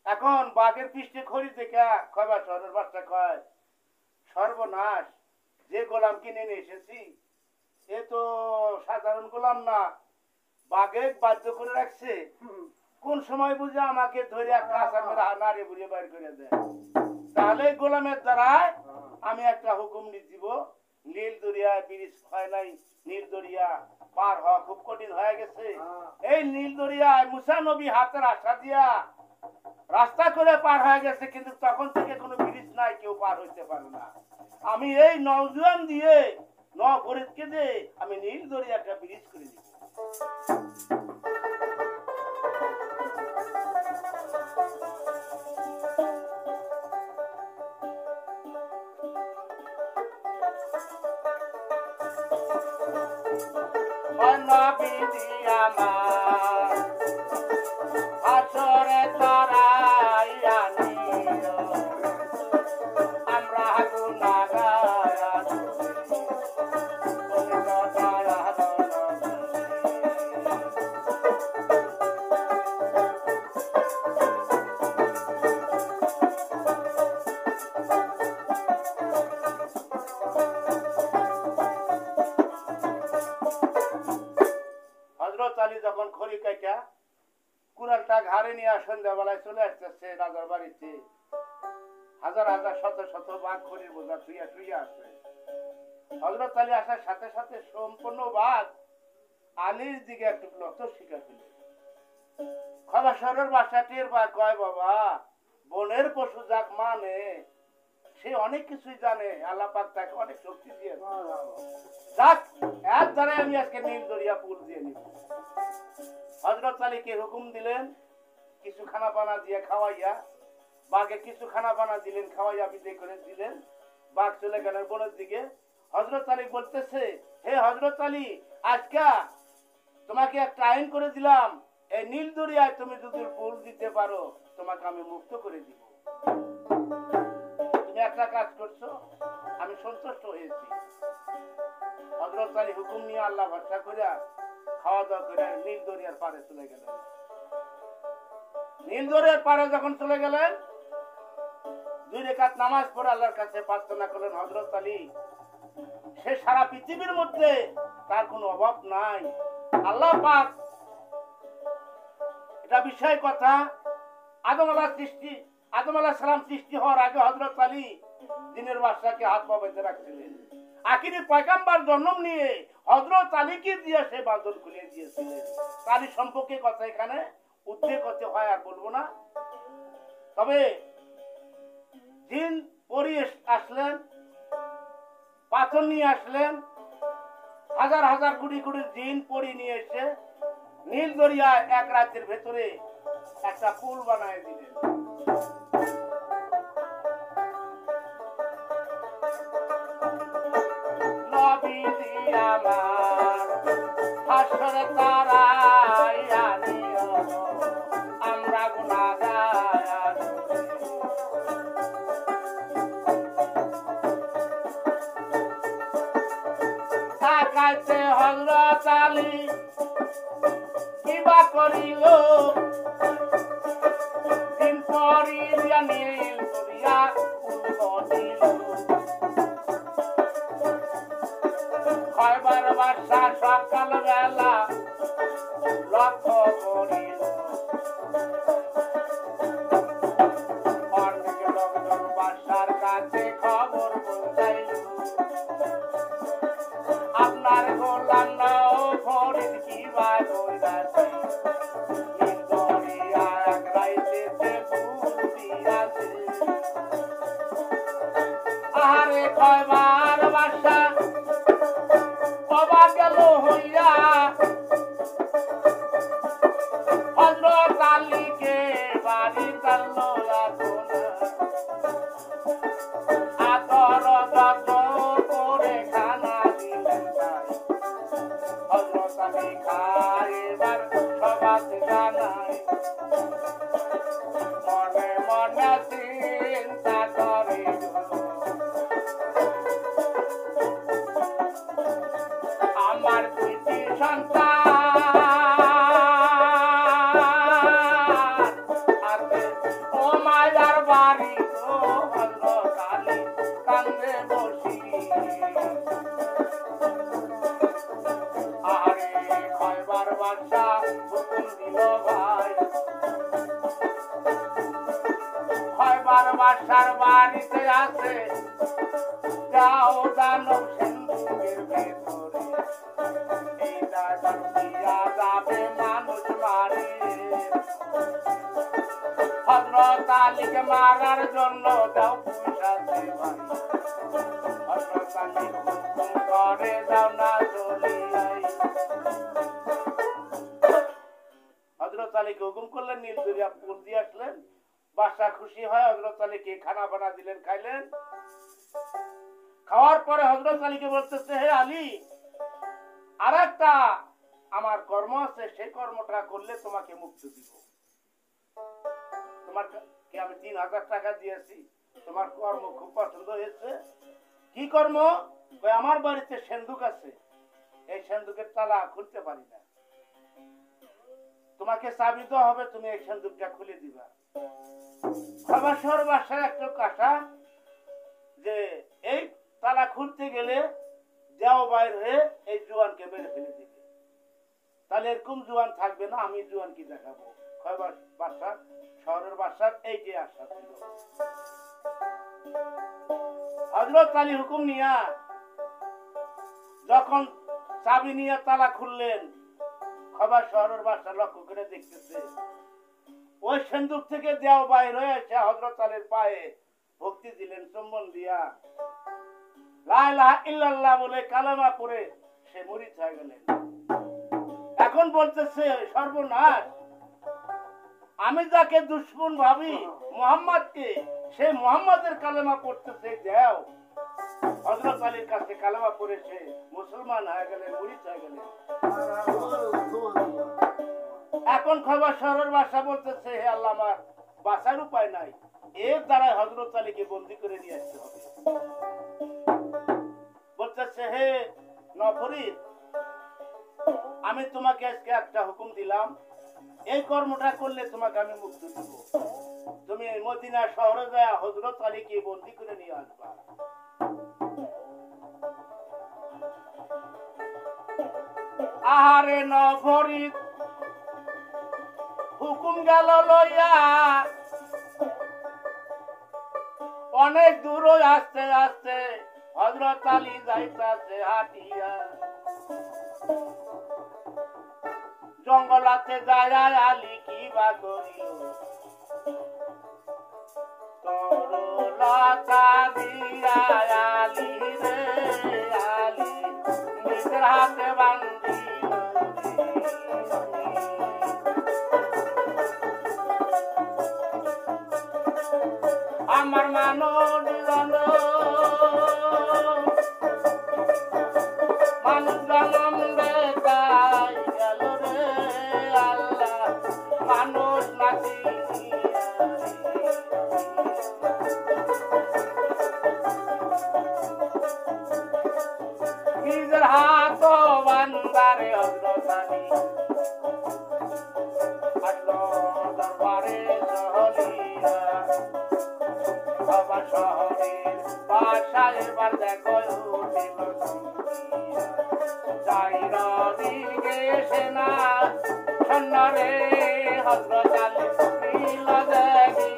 এখন বাঘের পৃষ্ঠে খড়ি দেখা কয়বার শহরের বাচ্চা কয় সর্বনাশ, যে গোলাম কিনে নিয়ে এসেছি এ তো সাধারণ গোলাম না, বাঘে বাধ্য করে রাখছে, কোন সময় বুঝে আমাকে ধরে একটা আসার মেরে নাড়ে বুড়িয়ে বাইর করে দেয়। তাহলে গোলামের দ্বারায় আমি একটা হুকুম দিব, নীল দরিয়ায় ব্রিজ হয় নাই, নীল দরিয়া পার হওয়া খুব কঠিন হয়ে গেছে। এই নীল দরিয়ায় মুসা নবী হাতের আশা দিয়া রাস্তা করে পার হয়ে গেছে, কিন্তু তখন থেকে কোনো ব্রিজ নাই, কেউ পার হইতে পারে না। আমি এই নওজোয়ান দিয়ে ফরিদকে দিয়ে আমি নীল দরিয়া একটা ব্রিজ করে দিব। যখন খড়ি কাটা কুড়ালটা ঘাড়ে নিয়ে সন্ধ্যাবেলায় চলে আসতেছে রাজার বাড়িতে, হাজার হাজার শত শত বাঘ খড়ির বোঝা শুইয়া শুইয়া আছে। হযরত আলী আসার সাথে সাথে সম্পূর্ণ বাঘ আলীর দিকে একটু নত শিকার দিল। খবরের বাসা টের পায়, কয় বাবা বনের পশু যাক মানে সে অনেক কিছুই জানে, আল্লাহ পাক তাকে অনেক শক্তি দিয়েছে। যাক এক দ্বারাই আমি আজকে নীল দরিয়া পুল দিয়ে নিব। হযরত আলীকে হুকুম দিলেন, কিছু খানা পানা দিয়ে খাওয়াইয়া, বাঘে কিছু খানা পানা দিলেন, খাওয়াইয়া বিদায় করে দিলেন। বাঘ চলে গেলেন বনের দিকে। হযরত আলী বলতেছে, হে হযরত আলী, আজকে তোমাকে একটা আইন করে দিলাম, এই নীল দরিয়ায় তুমি যদি পুল দিতে পারো তোমাকে আমি মুক্ত করে দিব। তুমি একটা কাজ করছো, আমি সন্তুষ্ট হয়েছি। হযরত আলী হুকুম নিয়ে আল্লাহ ভরসা করিয়া খাওয়া দাওয়া করে নীল দরিয়ার পারে চলে গেলেন। নীল দরিয়ার পারে যখন চলে গেলেন, 2 রাকাত নামাজ পড়ে আল্লাহর কাছে প্রার্থনা করলেন। হযরত আলী সে সারা পৃথিবীর মধ্যে তার কোনো অভাব নাই। আল্লাহ পাক, এটা বিষয় কথা, আদম আলাইহিস সালাম সৃষ্টি হওয়ার আগে হযরত আলী দিনের বাদশাকে হাত পা বেঁধে রাখছিলেন। আখিরি পয়গম্বর জন্ম নিয়ে হযরত আলীকে দিয়ে সে বাঁধন খুলে দিয়েছিলেন। আলী সম্পর্কে কথা এখানে উদ্বেগ হতে হয়, আর বলবো না। তবে জিন পরি আসলেন, পাথর নিয়ে আসলেন, হাজার হাজার কোটি কোটি জিন পরি নিয়ে এসে নীল দরিয়ায় এক রাতের ভেতরে একটা পুল বানায় দিলেন। হাসরে তারাই আনিও আমরা গুনাহগার, তাকাইতে হযরত আলী কিবা করিল, দিন পরি নীল দরিয়া উল্টিল। খয়বার বাদশা সকাল বেলা লক্ষ্য করিল, অনেক লোকজন বাদশার কাছে খবর পৌঁছাইল, আপনার গোলাম নাও ফরিদ কিবা কইরাছে, নীল দরিয়া এক রাইতেতে পুল দিয়াছে। আহারে খয়বার বাদশা অবাক গেল হইয়া, হযরত আলীকে বাড়ি টানল এখন, আদর যত্ন করে খানা দিলেন তাই, হযরত আলী খাইবার সবাতে জানাই, মনে মনে চিন্তা করে বাড়ি গো হযরত আলী কান্দে বসি আরে খয়বার বাদশা হুকুম দিল ভাই খয়বার বাদশার বাড়িতে আছে যাও দানব সিন্ধুকের ভেতরে এই দানব দিয়া যাবে মানুষ মারি হযরত আলীকে মারার জন্য দাও পয়সা দে ভাই হযরত আলী হুকুম করে যাও না চলিয়াই হযরত আলীকে হুকুম করলেন নীল দরিয়া পুল দিয়ে আসলেন বাদশা খুশি হয় হযরত আলীকে খানা বানা দিলেন খাইলেন খাওয়ার পরে হযরত আলীকে বলতেছে হে আলী আরেকটা আমার কর্ম আছে সেই কর্মটা করলে তোমাকে মুক্তি দিব তোমার কি আমি 3000 টাকা দিয়েছি তোমার কর্ম খুব পছন্দ হয়েছে কি কর্ম কই আমার বাড়িতে সিন্ধুক আছে এই সিন্ধুকের তালা খুলতে পারি না তোমাকে চাবি দেওয়া হবে তুমি এই সিন্ধুকটা খুলে দিবা খবর বাসায় একটা কাটা যে এই তালা খুলতে গেলে যাও বাইর হয়ে এই জুয়ানকে মেরে ফেলে দিবে তাহলে এরকম জুয়ান থাকবে না আমি জুয়ান কি দেখাবো খবর বাসা শহরের বাসার এই যে আশা ছিল হযরত আলী হুকুম নিয়া যখন চাবি নিয়ে তালা খুললেন খবর শহরের বাসা লক্ষ্য করে দেখতেছে ওই সিন্ধুক থেকে দেও বাইর হয়ে এসে হযরত আলীর পায়ে ভক্তি দিলেন চুম্বন দিয়া লা ইলাহা ইল্লাল্লাহ বলে কালেমা পড়ে সে মুরিদ হয়ে গেলেন এখন বলতেছে সর্বনাশ আমি যাকে দুশমন ভাবি মুহাম্মদকে সে মুহাম্মদের কালেমা পড়তেছে দেও হযরত আলীর কাছে কালেমা পড়ে সে মুসলমান হয়ে গেলেন মুরিদ হয়ে গেলেন এখন খবর শহরের বাসা বলতেছে হে আল্লাহ আমার বাঁচার উপায় নাই এর দ্বারা হযরত আলীকে বন্দী করে নিয়ে আসতে হবে বলতেছে হে নফরিদ আমি তোমাকে আজকে একটা হুকুম দিলাম এই কর্মটা করলে তোমাকে আমি মুক্তি দেব তুমি মদিনা শহরে যায় হযরত আলীকে বন্দী করে নিয়ে আসবা আহারে নফরিদ হুকুম গেল লইয়া অনেক দূর আস্তে আস্তে হযরত আলী যাইতাছে হাঁটিয়া জঙ্গলাতে যায় আলী কি বা করিল তরলতা দিয়া আলী রে আলী নিজের হাতে বান্ধিল আমার মানব মানুষ জনম বেতাই গেল রে আল্লাহ মানুষ নাকি নিজের হাত বান্দারে হযরত আলী আসলো দরবারে সহলিয়া বাবা শহরের বাসায় এবার দেখো উঠিল যাইর দিকে সেনা সৈন্য রে হযরত আলী নীল দেবী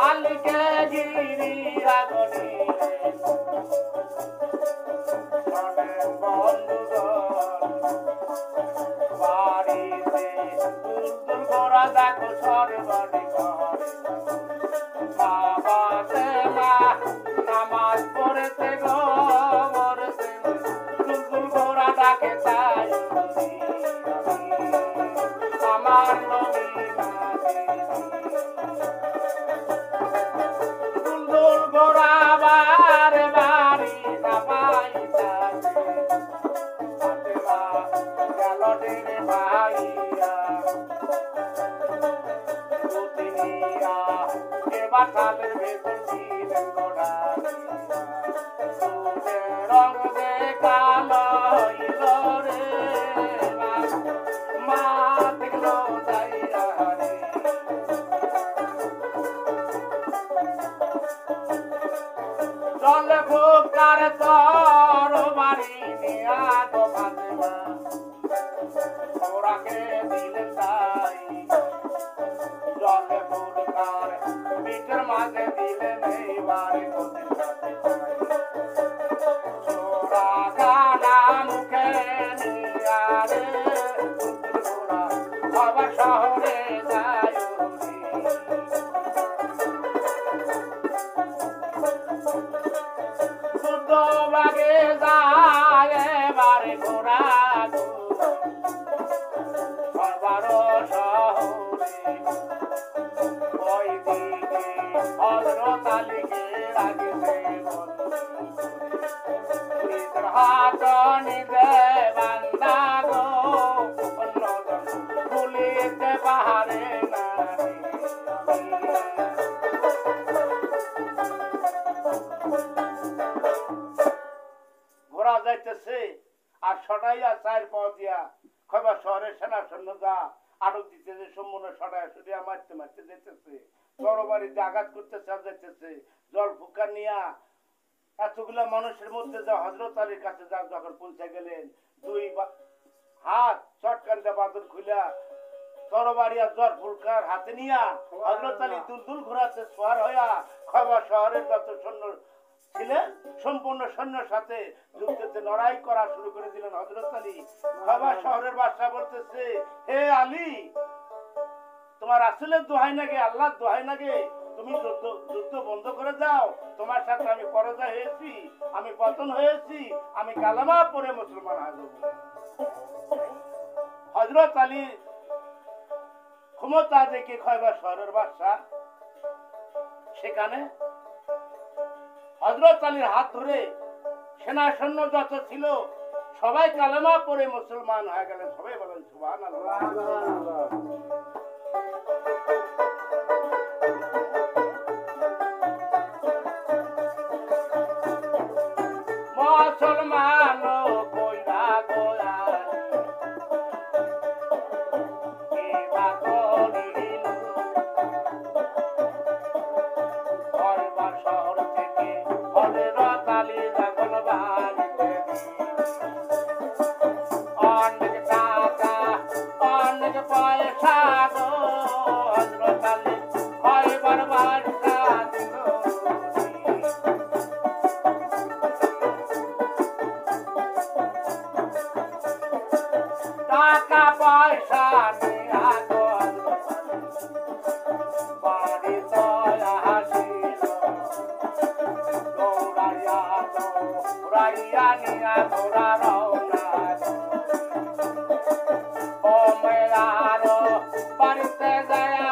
আলীকে গিরিয়া গড়িলেন শোনেন বন্ধুগণ বাড়িতে দুলদুল ঘোড়া দেখো সর্বনি করে বাবা মা নামাজ পড়েছে গো মরেছে দুলদুল ঘোড়া ডাকে তাই আমার নবী দুলদুল ঘোড়া বারে বাড়ি না পাইতাছে গেল ডেরে ভাইয়া দুদিনিয়া এবার তাদের ভেতর দিলেন গোড়া রং দে কালো হইল রে নিয়া গো ফাতেমা ওরাকে দিলেন তাই জলে পুরকার পিঠের মাঝে দিলেন এইবারে গদির সাথে ছোড়া গানা মুখে নিয়া রে ঘোড়া আবার শহরে যায় যুদ্ধ বাগে যায় এবারে ঘোড়া সবার শহরে ওই দিকে হযরত আলীকে রাগিতে নিজের হাত নিজে বান্দা গো অন্যজন ভুলিতে পারে না ঘোড়া যাইতেছে আর সটাইয়া চার পাও দিয়া খবর শহরের সেনা সৈন্য যা আটক দিতেছে সম্পূর্ণ সটাইয়া সরিয়া মারতে মারতে যেতেছে তরবারিতে আঘাত করতেছে আর যাইতেছে জল ফুকা নিয়া এতগুলা মানুষের মধ্যে যা হযরত আলীর কাছে যা যখন পৌঁছে গেলেন দুই হাত চটকানটা বাদর খুলা তরবারি আর জল ফুলকার হাতে নিয়া হযরত আলী দুলদুল ঘোরাতে সোয়ার হইয়া খবর শহরের যত সৈন্য ছিলেন সম্পূর্ণ সৈন্যের সাথে যুদ্ধে লড়াই করা শুরু করে দিলেন হযরত আলী খবর শহরের বাদশা বলতেছে হে আলী তোমার আসলের দোহাই নাকি আল্লাহর দোহাই নাকি তুমি যুদ্ধ বন্ধ করে দাও তোমার সাথে আমি পরাজয় হয়েছি আমি পতন হয়েছি আমি কালেমা পড়ে মুসলমান হয়ে যাব হযরত আলী ক্ষমতা দেখে খয়বার শহরের বাদশা সেখানে হযরত আলীর হাত ধরে সেনা সৈন্য যত ছিল সবাই কালেমা পড়ে মুসলমান হয়ে গেলেন সবাই বলেন সুবহানাল্লাহ মুসলমান কইরা গোয়া এবা করিল খয়বার শহর থেকে হযরত আলী যখন বাড়িতে অনেক টাকা অনেক পয়সা গো হযরত আলী খয়বার বাদশা দিল টাকা পয়সা নিয়া গো বাড়ি দয়া হাসিল দৌড়াইয়া নিয়া ঘোড়া রওনা ও মেয়ার বাড়িতে যায়া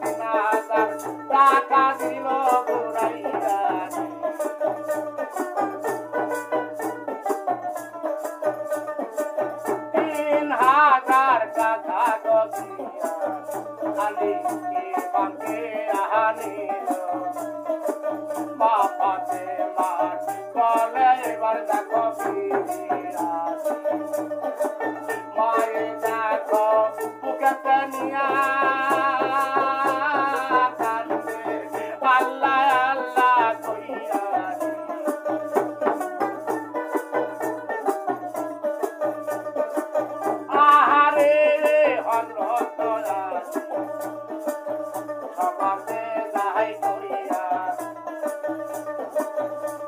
৩,০০০ টাকা দিল ঘুরাইয়া ৩,০০০ টাকা গদিয়া আলী বাঁকে আনিল বাপাতে মার বলে এবার দেখো ফিরিয়া মায়ে দেখো বুকেতে নিয়া কান্দে আল্লাহ আল্লাহ কইয়া আহারে হযরত সবাতে যাই করিয়া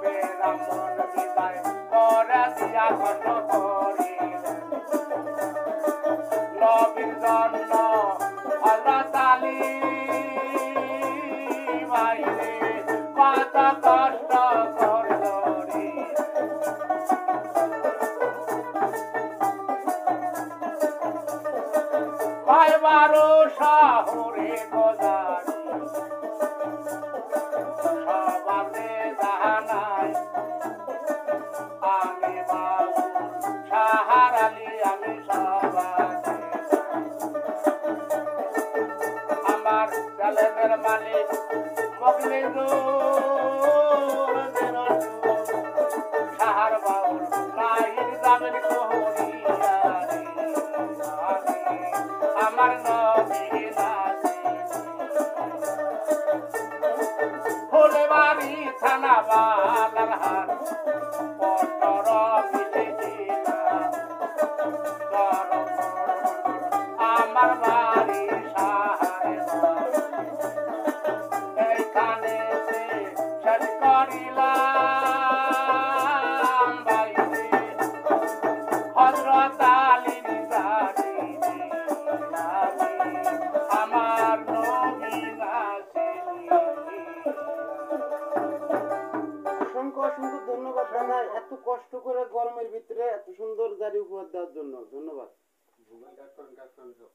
বেরামন বিদায় করে দিয়া কষ্ট করিলেন নবীর জন্য হযরত আলী বাইরে কত কষ্ট করল রে খয়বারো শহরে গোদারি সবাতে জাহানাই আমি বাবু শাহার আলী আমি সবাতে আমার ছেলেদের মালিক মখলিদুর শাহার বাউল নাহির যাবেন কোহরিয়া রে আমার নবী নাজি ফুলবাড়ি থানা বালার হাট কষ্ট করে গরমের ভিতরে এত সুন্দর দাড়ি উপহার দেওয়ার জন্য ধন্যবাদ। কাজ করেন সব।